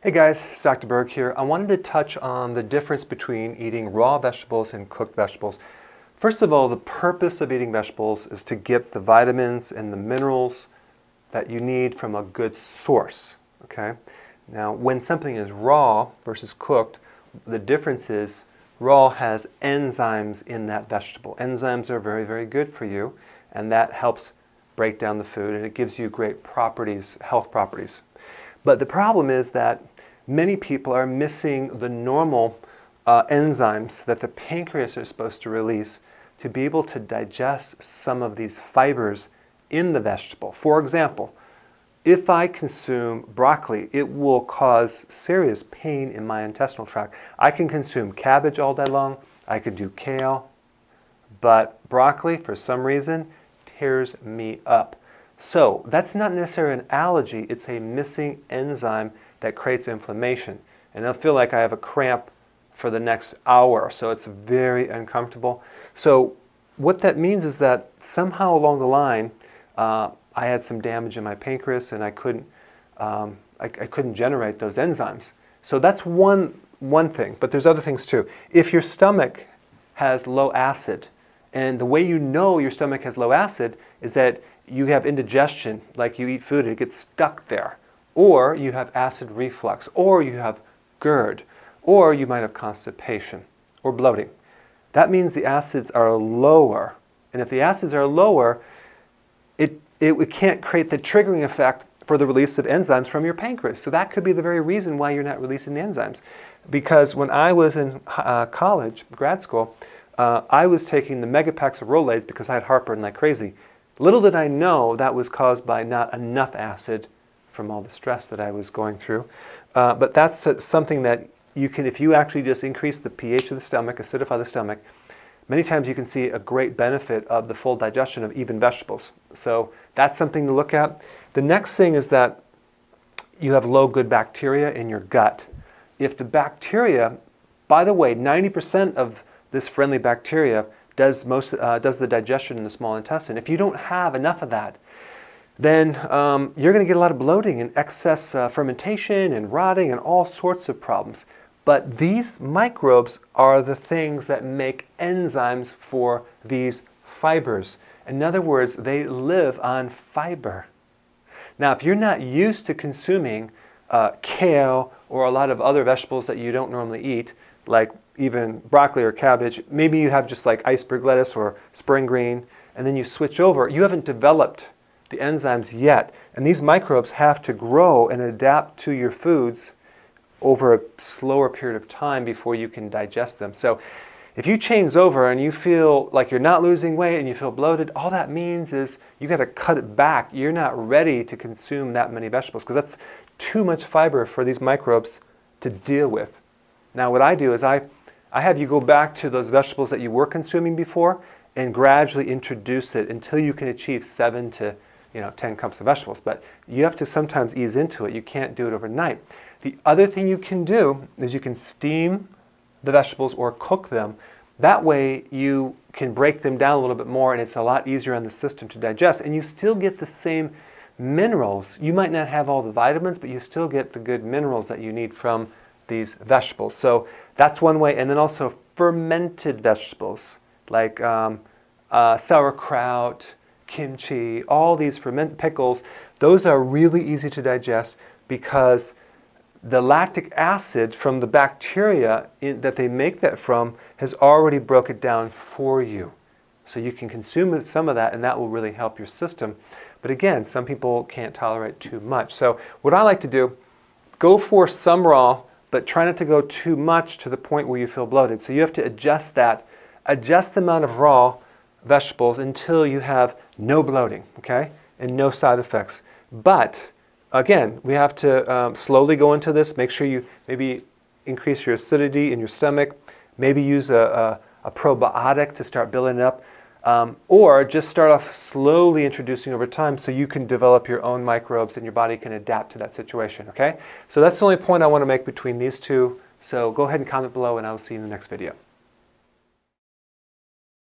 Hey guys, it's Dr. Berg here. I wanted to touch on the difference between eating raw vegetables and cooked vegetables. First of all, the purpose of eating vegetables is to get the vitamins and the minerals that you need from a good source. Okay? Now, when something is raw versus cooked, the difference is raw has enzymes in that vegetable. Enzymes are very, very good for you, and that helps break down the food, and it gives you great properties, health properties. But the problem is that many people are missing the normal enzymes that the pancreas is supposed to release to be able to digest some of these fibers in the vegetable. For example, if I consume broccoli, it will cause serious pain in my intestinal tract. I can consume cabbage all day long, I could do kale, but broccoli, for some reason, tears me up. So that's not necessarily an allergy, it's a missing enzyme that creates inflammation. And I'll feel like I have a cramp for the next hour, so it's very uncomfortable. So what that means is that somehow along the line, I had some damage in my pancreas and I couldn't generate those enzymes. So that's one thing, but there's other things too. If your stomach has low acid, and the way you know your stomach has low acid is that you have indigestion, like you eat food, it gets stuck there. Or you have acid reflux, or you have GERD, or you might have constipation or bloating. That means the acids are lower. And if the acids are lower, it can't create the triggering effect for the release of enzymes from your pancreas. So that could be the very reason why you're not releasing the enzymes. Because when I was in college, grad school, I was taking the Rolaids because I had heartburn like crazy. Little did I know that was caused by not enough acid from all the stress that I was going through. But that's something that you can, if you actually just increase the pH of the stomach, acidify the stomach, many times you can see a great benefit of the full digestion of even vegetables. So that's something to look at. The next thing is that you have low good bacteria in your gut. If the bacteria, by the way, 90% of this friendly bacteria does the digestion in the small intestine. If you don't have enough of that, then you're going to get a lot of bloating and excess fermentation and rotting and all sorts of problems. But these microbes are the things that make enzymes for these fibers. In other words, they live on fiber. Now, if you're not used to consuming kale or a lot of other vegetables that you don't normally eat, like even broccoli or cabbage, maybe you have just like iceberg lettuce or spring green, and then you switch over, you haven't developed the enzymes yet, and these microbes have to grow and adapt to your foods over a slower period of time before you can digest them. So if you change over and you feel like you're not losing weight and you feel bloated, all that means is you got to cut it back. You're not ready to consume that many vegetables because that's too much fiber for these microbes to deal with. Now what I do is I have you go back to those vegetables that you were consuming before and gradually introduce it until you can achieve 7 to 10 cups of vegetables. But you have to sometimes ease into it. You can't do it overnight. The other thing you can do is you can steam the vegetables or cook them. That way you can break them down a little bit more and it's a lot easier on the system to digest. And you still get the same minerals. You might not have all the vitamins, but you still get the good minerals that you need from these vegetables. So that's one way. And then also fermented vegetables like sauerkraut, kimchi, all these fermented pickles, those are really easy to digest because the lactic acid from the bacteria that they make that from has already broke it down for you. So you can consume some of that and that will really help your system. But again, some people can't tolerate too much. So what I like to do, go for some raw, but try not to go too much to the point where you feel bloated. So you have to adjust that, adjust the amount of raw vegetables until you have no bloating, okay, and no side effects. But again, we have to slowly go into this. Make sure you maybe increase your acidity in your stomach, maybe use a probiotic to start building it up, or just start off slowly introducing over time so you can develop your own microbes and your body can adapt to that situation, okay? So that's the only point I want to make between these two. So go ahead and comment below and I will see you in the next video.